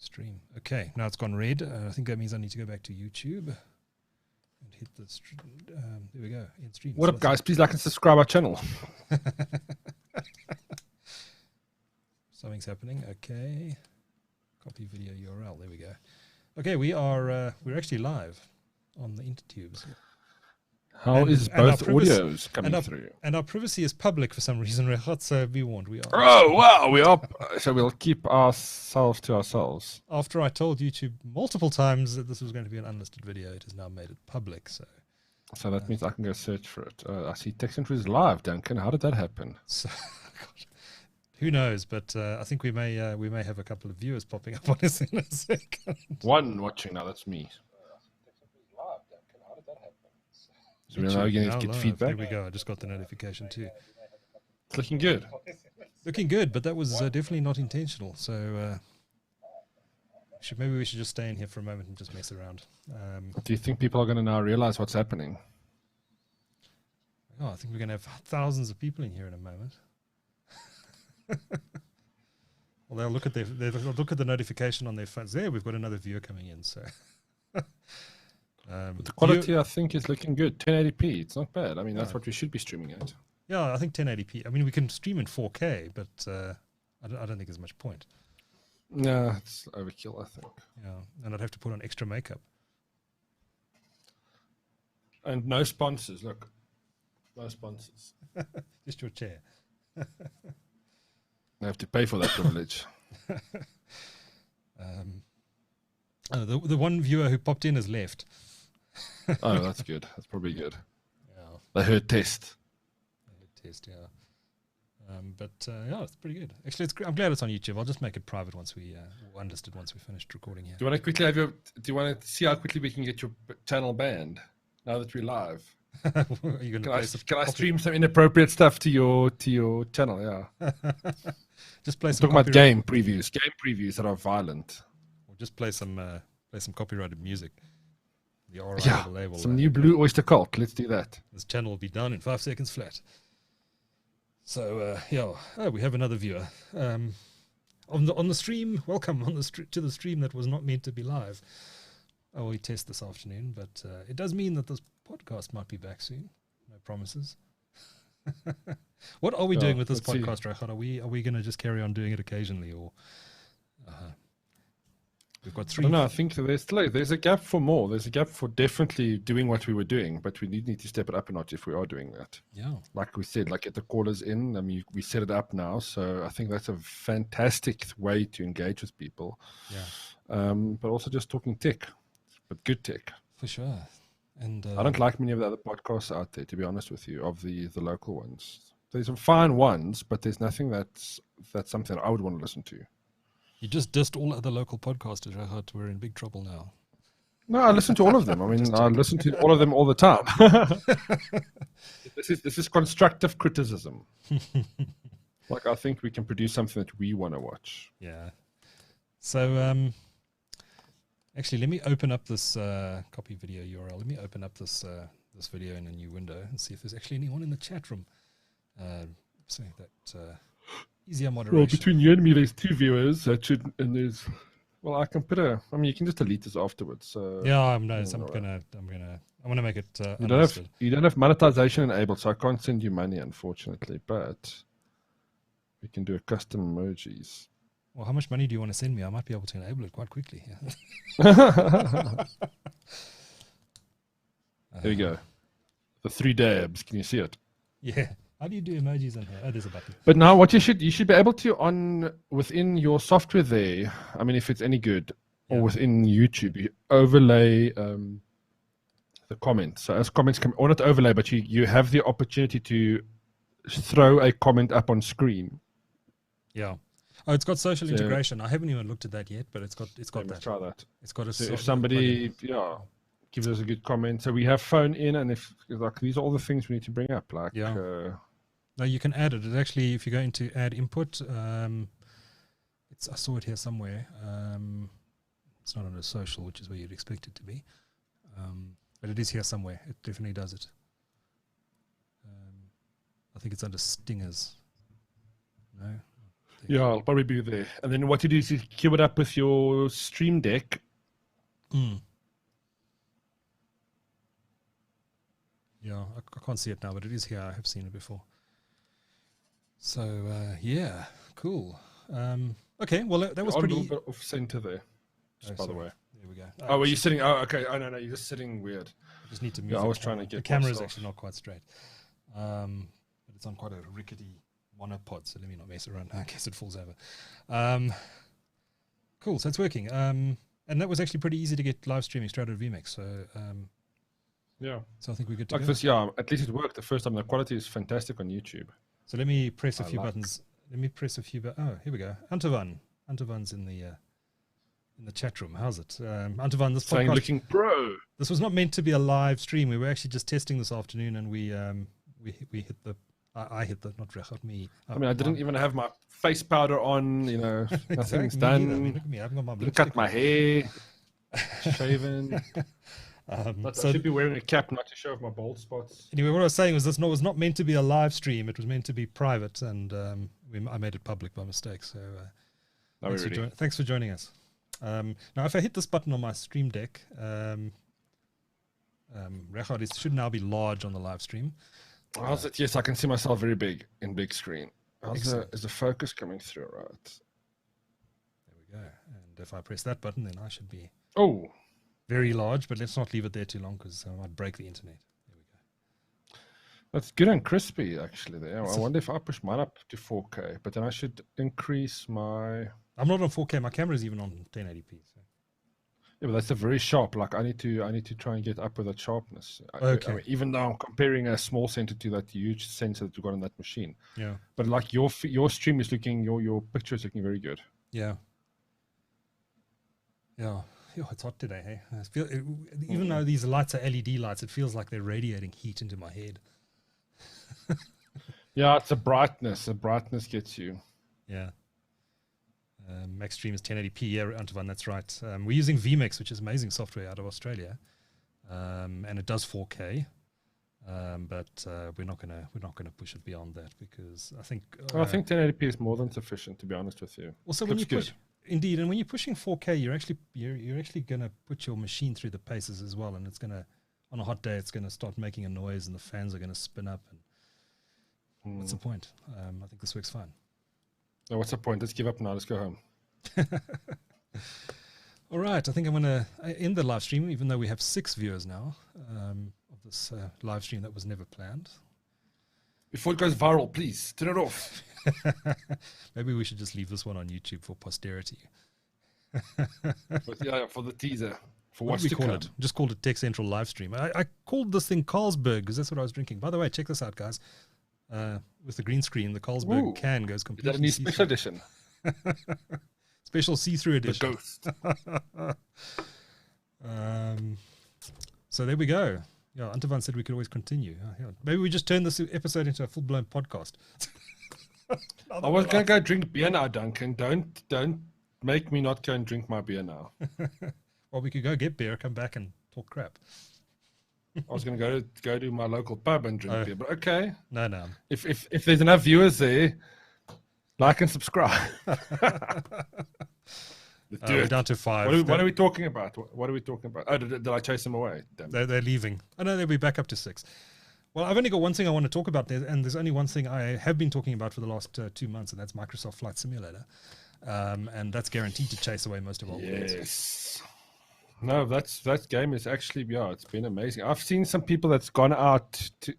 Stream. Okay, now it's gone red. I think that means I need to go back to YouTube and hit the there we go. In stream. What up, guys? Please like and subscribe our channel. Something's happening. Okay. Copy video URL. There we go. Okay, we're actually live on the Intertubes. How is both audios coming through? And our privacy is public for some reason. So be warned, we are. Oh, wow. We are. So we'll keep ourselves to ourselves. After I told YouTube multiple times that this was going to be an unlisted video, it has now made it public. So that means I can go search for it. I see text entry is live, Duncan. How did that happen? So, who knows? But I think we may have a couple of viewers popping up on us in a second. One watching now. That's me. So we're now going to get feedback. There we go. I just got the notification too. It's looking good. Looking good, but that was definitely not intentional. So maybe we should just stay in here for a moment and just mess around. Do you think people are going to now realize what's happening? Oh, I think we're going to have thousands of people in here in a moment. Well, they'll look at the notification on their phones. There, we've got another viewer coming in. So. But the quality, I think, is looking good. 1080p, it's not bad. I mean, that's what we should be streaming at. Yeah, I think 1080p. I mean, we can stream in 4K, but I don't think there's much point. No, it's overkill, I think. Yeah, and I'd have to put on extra makeup. And no sponsors, look. No sponsors. Just your chair. I have to pay for that privilege. The one viewer who popped in has left. Oh, that's good. That's probably good. Yeah. They heard test. Yeah. Yeah, it's pretty good. Actually, I'm glad it's on YouTube. I'll just make it private once we unlisted once we finished recording here. Do you want to quickly do you want to see how quickly we can get your channel banned now that we're live? Are you can I stream some inappropriate stuff to your channel? Yeah. Just play some. Talking about game previews that are violent. Or just play some copyrighted music. Label, some new Blue Oyster Cult. Let's do that. This channel will be done in 5 seconds flat. So we have another viewer on the stream. Welcome to the stream that was not meant to be live. We test this afternoon, but it does mean that this podcast might be back soon. No promises. What are we doing with this podcast, Reichardt? Are we going to just carry on doing it occasionally, or? We've got 3. I think there's a gap for more. There's a gap for definitely doing what we were doing, but we need to step it up a notch if we are doing that. Yeah. Like we said, get the callers in. I mean, we set it up now, so I think that's a fantastic way to engage with people. Yeah. But also just talking tech, but good tech. For sure. And I don't like many of the other podcasts out there, to be honest with you, of the local ones. There's some fine ones, but there's nothing that's something I would want to listen to. You just dissed all other local podcasters. I heard we're in big trouble now. No, I listen to all of them. I mean, I listen to all of them all the time. This is constructive criticism. I think we can produce something that we want to watch. Yeah. So, actually, let me open up this copy video URL. Let me open up this video in a new window and see if there's actually anyone in the chat room. So that. Easier moderation. Well, between you and me, there's 2 viewers. I can you can just delete this afterwards. So yeah, I'm gonna make it. You don't have monetization enabled, so I can't send you money, unfortunately. But we can do a custom emojis. Well, how much money do you want to send me? I might be able to enable it quite quickly. There you go. The 3 dabs. Can you see it? Yeah. How do you do emojis on here? Oh, there's a button. But now what you should be able to within your software there, I mean, if it's any good, or within YouTube, you overlay the comments. So as comments come, or not overlay, but you have the opportunity to throw a comment up on screen. Yeah. Oh, it's got social integration. I haven't even looked at that yet, but it's got that. Let's try that. It's got a. So if somebody gives us a good comment, so we have phone in, and if these are all the things we need to bring up, No, you can add it. It actually, if you go into add input, I saw it here somewhere. It's not under social, which is where you'd expect it to be, but it is here somewhere. It definitely does it. I think it's under stingers. No, Yeah, I'll probably be there. And then what you do is you queue it up with your Stream Deck. Mm. Yeah, I can't see it now, but it is here. I have seen it before. So, yeah, cool. Okay, well, that was On pretty... a little bit off center there, by the sorry. way. There we go. Oh, were you sitting? Oh, okay. Oh, no, you're just sitting weird. I just need to move Yeah, I the was trying to camera. get The camera is myself- actually not quite straight. But it's on quite a rickety monopod, so let me not mess around in case it falls over. Cool, so it's working. And that was actually pretty easy to get live streaming straight out of VMix. Yeah. So I think we're good to Like go. this, yeah, at least it worked the first time. The quality is fantastic on YouTube. So let me press a I few like- buttons. Let me press a few oh, here we go. Antavan's in the chat room. How's it? Antavan, this Saying podcast, looking pro. this was not meant to be a live stream. We were actually just testing this afternoon, and we hit the. I hit the, not Rechot, me. I mean, I didn't even have my face powder on, you know, nothing's Me neither. I mean, done. look at me. I haven't got my Didn't cut lipstick my hair, shaven. But so I should be wearing a cap not to show off my bald spots. anyway, what I was saying was this was not meant to be a live stream. It was meant to be private, and I made it public by mistake. So No, thanks, really. thanks for joining us. Now, if I hit this button on my Stream Deck, Rechot should now be large on the live stream. How's it? Yes, I can see myself very big in big screen. Excellent. Is the focus coming through right? There we go. And if I press that button, then I should be Oh, very large. But let's not leave it there too long because I might break the internet. There we go. that's good and crispy actually. There. I wonder if I push mine up to 4K, but then I should increase my. I'm not on 4K. My camera's even on 1080p. So. Yeah, but that's a very sharp. Like I need to try and get up with that sharpness. Okay. I mean, even though I'm comparing a small sensor to that huge sensor that you got on that machine, Yeah. but like your stream is looking, your picture is looking very good. Yeah. Yeah. Yo, it's hot today, hey? Even though these lights are LED lights, it feels like they're radiating heat into my head. Yeah, it's a brightness. The brightness gets you. Yeah. Max Stream is 1080p. Yeah, Antoine, that's right. We're using vMix, which is amazing software out of Australia, and it does 4K. But we're not gonna push it beyond that because I think I think 1080p is more than sufficient, to be honest with you. also when looks you push good. indeed, and when you're pushing 4K, you're actually gonna put your machine through the paces as well, and it's gonna on a hot day it's gonna start making a noise, and the fans are gonna spin up. And what's the point? I think this works fine. No, what's the point? Let's give up now. Let's go home. All right, I think I'm going to end the live stream, even though we have 6 viewers now of this live stream that was never planned. Before it goes viral, please turn it off. Maybe we should just leave this one on YouTube for posterity. But yeah, for the teaser, for What what's did to we call come. it? Just called it Tech Central live stream. I called this thing Carlsberg because that's what I was drinking. By the way, check this out, guys. With the green screen, the Carlsberg Ooh. can goes Is that completely a new special see-through. edition? Special see-through The edition. ghost. So there we go. Yeah, Antovan said we could always continue. Yeah. Maybe we just turn this episode into a full-blown podcast. I was gonna go drink beer now, Duncan. Don't make me not go and drink my beer now. Well, we could go get beer, come back and talk crap. I was gonna go to my local pub and drink Oh. beer, but okay. No. If there's enough viewers there, like and subscribe. Let's do We're it. down to 5. What are we talking about? What are we talking about? Oh, did I chase them away? Damn. They're leaving. I know they'll be back up to 6. Well, I've only got one thing I want to talk about there, and there's only one thing I have been talking about for the last 2 months, and that's Microsoft Flight Simulator. And that's guaranteed to chase away most of our audience. Yes. No, that game is actually, yeah, it's been amazing. I've seen some people that's gone out to.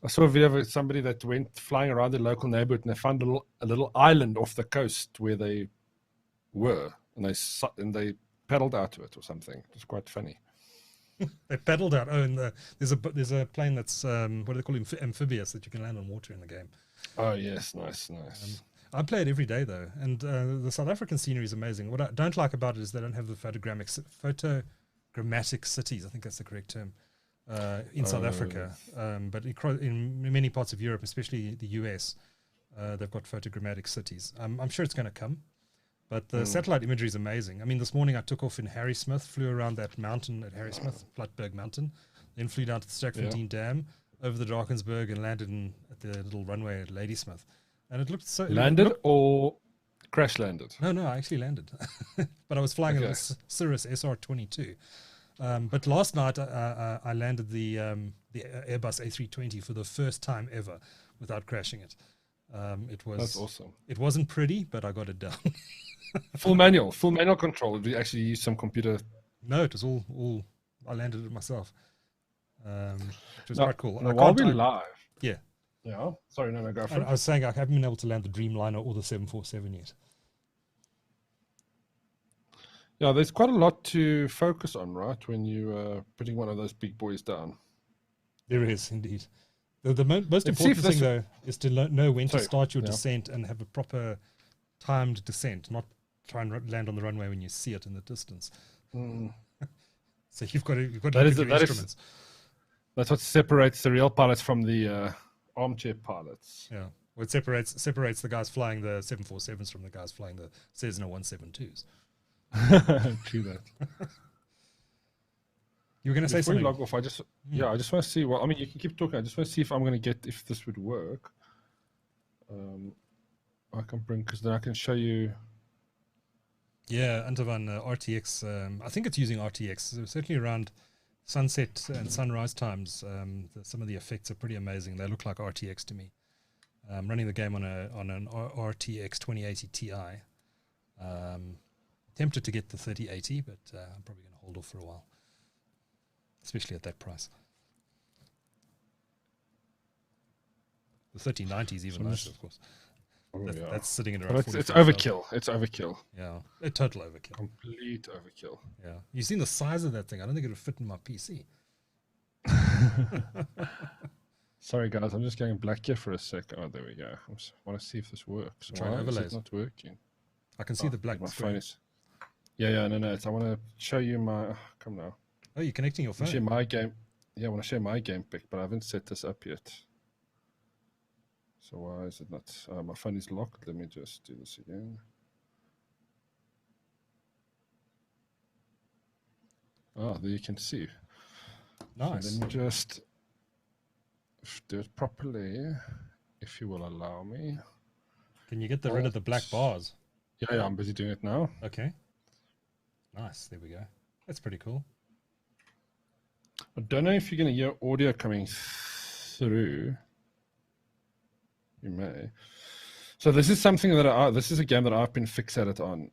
I saw a video of somebody that went flying around the local neighborhood and they found a little island off the coast where they were, and they paddled out to it or something. It was quite funny. They paddled out. Oh, and there's a plane that's what do they call it, amphibious, that you can land on water in the game. Oh yes, nice. I play it every day though, and the South African scenery is amazing. What I don't like about it is they don't have the photogrammatic cities. I think that's the correct term in South Africa. But in many parts of Europe, especially the US, they've got photogrammatic cities. I'm sure it's going to come, but the satellite imagery is amazing. I mean, this morning I took off in Harrismith, flew around that mountain at Harrismith, Platberg Mountain, then flew down to the Sterkfontein Dam, over the Drakensberg, and landed at the little runway at Ladysmith. And it looked so Landed or Crash landed. No, I actually landed, but I was flying a Cirrus SR-22. But last night I landed the Airbus A320 for the first time ever without crashing it. That's awesome. It wasn't pretty, but I got it done. full manual control. Did you actually use some computer? No, it was all. I landed it myself. It was quite cool. Now, while we're live. Yeah. Yeah. Sorry, no, go for it. I was saying I haven't been able to land the Dreamliner or the 747 yet. Yeah, there's quite a lot to focus on, right? When you putting one of those big boys down. There is indeed. The most important thing, though, is to know when to start your descent and have a proper timed descent, not try and land on the runway when you see it in the distance. So you've got to look at your instruments. That's what separates the real pilots from the armchair pilots. Yeah, well, it separates the guys flying the 747s from the guys flying the Cessna 172s. True that. You were going to say something. Log off, I just want to see. Well, I mean, you can keep talking. I just want to see if I'm going to get if this would work. I can bring because then I can show you. Yeah, Antavan RTX. I think it's using RTX. So certainly around sunset and sunrise times, some of the effects are pretty amazing. They look like RTX to me. I'm running the game on an RTX 2080 Ti. Tempted to get the 3080, but I'm probably going to hold off for a while, especially at that price. The 3090 is even nicer, of course. That's sitting at around. It's overkill. It's overkill. Yeah, a total overkill. Complete overkill. Yeah, you've seen the size of that thing. I don't think it would fit in my PC. Sorry, guys. I'm just going black here for a sec. Oh, there we go. I want to see if this works. Try overlays. It's not working. I can see the black screen. Phone is. Yeah, no. I want to show you my. Come now. Oh, you're connecting your phone. Share my game. Yeah, I want to share my game pic, but I haven't set this up yet. So why is it not? My phone is locked. Let me just do this again. Oh, there you can see. Nice. So let me just do it properly, if you will allow me. Can you get rid of the black bars? Yeah, I'm busy doing it now. Okay. Nice. There we go. That's pretty cool. I don't know if you're going to hear audio coming through. You may. So this is something that this is a game that I've been fixated on.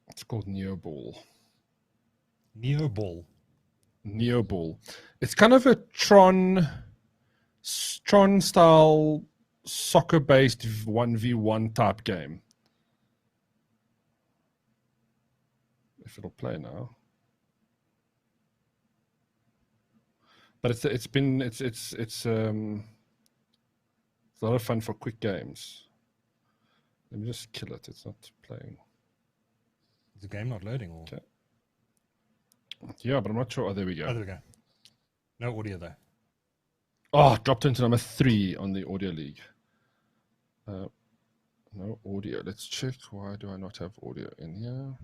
It's called Neoball. Neoball. It's kind of a Tron style soccer-based 1v1 type game. If it'll play now. But it's a lot of fun for quick games. Let me just kill it. It's not playing. Is the game not loading? Or? Okay. Yeah, but I'm not sure. Oh, there we go. Oh, there we go. No audio though. Oh, dropped into number 3 on the audio league. No audio. Let's check. Why do I not have audio in here?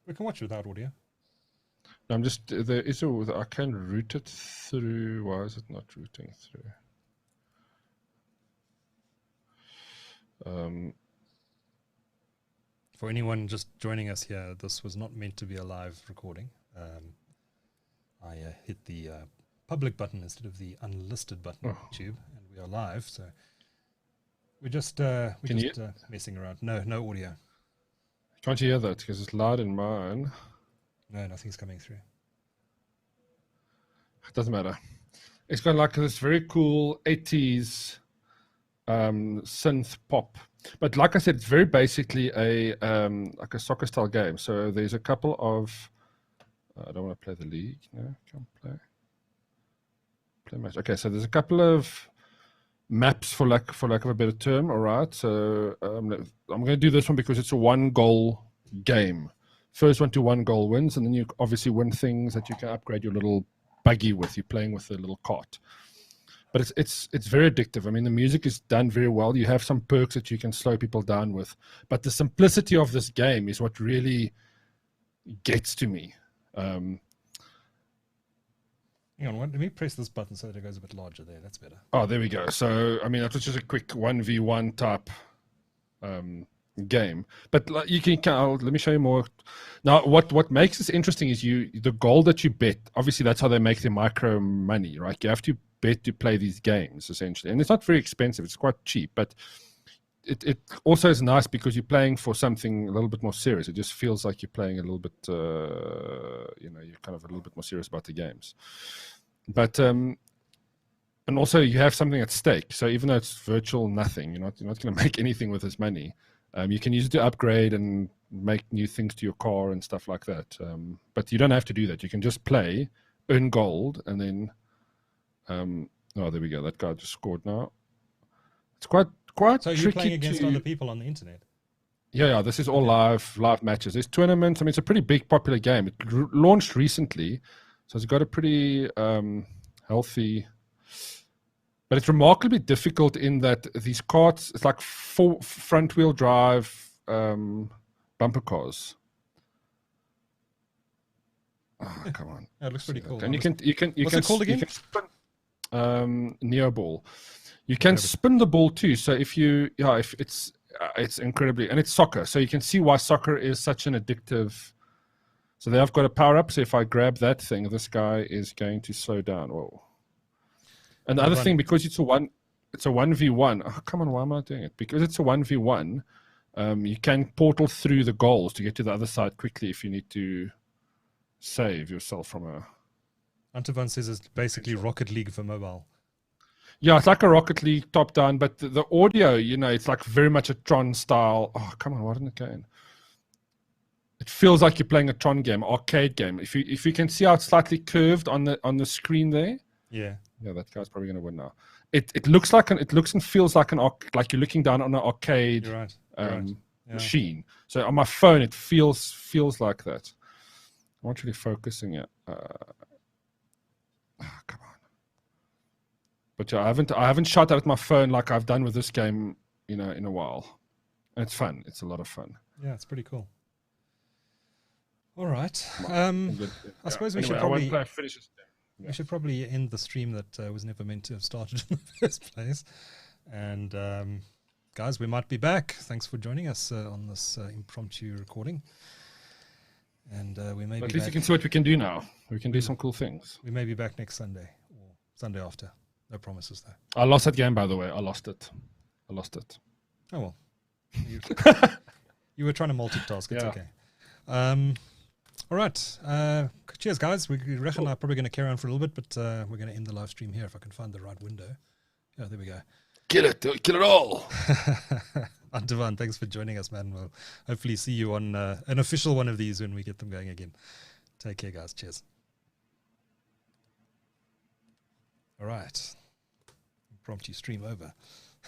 We can watch without audio. No, I'm just I can route it through. Why is it not routing through? For anyone just joining us here, this was not meant to be a live recording. I hit the public button instead of the unlisted button on YouTube, and we are live. So we're just messing around. No audio. Can't you hear that? Because it's loud in mine. No, nothing's coming through. It doesn't matter. It's got like this very cool 80s synth pop. But like I said, it's very basically a like a soccer style game. So there's a couple of I don't want to play the league. No, can't play match. Okay, so there's a couple of maps for lack of a better term. All right, so I'm going to do this one because it's a 1-goal game. First one to 1 goal wins, and then you obviously win things that you can upgrade your little buggy with. You're playing with a little cart. But it's very addictive. I mean, the music is done very well. You have some perks that you can slow people down with. But the simplicity of this game is what really gets to me. Hang on, let me press this button so that it goes a bit larger there. That's better. Oh, there we go. So, I mean, that was just a quick 1v1 type game. But like, let me show you more. Now, what makes this interesting is the goal that you bet. Obviously, that's how they make their micro money, right? You have to bet to play these games, essentially. And it's not very expensive. It's quite cheap. But it also is nice because you're playing for something a little bit more serious. It just feels like you're playing a little bit, you're kind of a little bit more serious about the games. But and also you have something at stake. So even though it's virtual nothing, you're not going to make anything with this money. You can use it to upgrade and make new things to your car and stuff like that. But you don't have to do that. You can just play, earn gold, and then there we go. That guy just scored now. It's quite so tricky. You're playing against other people on the internet? Yeah, this is all live matches. There's tournaments. I mean, it's a pretty big, popular game. It launched recently, so it's got a pretty healthy. But it's remarkably difficult in that these carts, it's like front-wheel drive bumper cars. Oh, come on! It looks pretty cool. And you can What's it called again? You can spin Neo Ball. You can spin the ball too. So if it's incredibly, and it's soccer. So you can see why soccer is such an addictive. So they have got a power up. So if I grab that thing, this guy is going to slow down. Whoa. And the other thing, because it's a 1v1. Oh, come on, why am I doing it? Because it's a 1v1, you can portal through the goals to get to the other side quickly if you need to save yourself from a. Antovan says it's basically Rocket League for mobile. Yeah, it's like a Rocket League top down, but the audio, it's like very much a Tron style. Oh, come on, why didn't it go in? It feels like you're playing a Tron game, arcade game. If you can see how it's slightly curved on the screen there. Yeah. Yeah, that guy's probably going to win now. It looks and feels like like you're looking down on an arcade machine. So on my phone, it feels like that. I'm not really focusing it. Come on. But yeah, I haven't shot at my phone like I've done with this game, in a while. And it's fun. It's a lot of fun. Yeah, it's pretty cool. All right. I suppose we should probably finish this. We should probably end the stream that was never meant to have started in the first place. And guys, we might be back. Thanks for joining us on this impromptu recording. And we may be at least back. You can see what we can do now. We can do some cool things. We may be back next Sunday or Sunday after. No promises though. I lost that game, by the way. I lost it. Oh well. You were trying to multitask. It's okay. All right. Cheers, guys. We reckon I'm probably going to carry on for a little bit, but we're going to end the live stream here if I can find the right window. Oh, there we go. Kill it all. Antovan, thanks for joining us, man. We'll hopefully see you on an official one of these when we get them going again. Take care, guys. Cheers. All right. Impromptu stream over.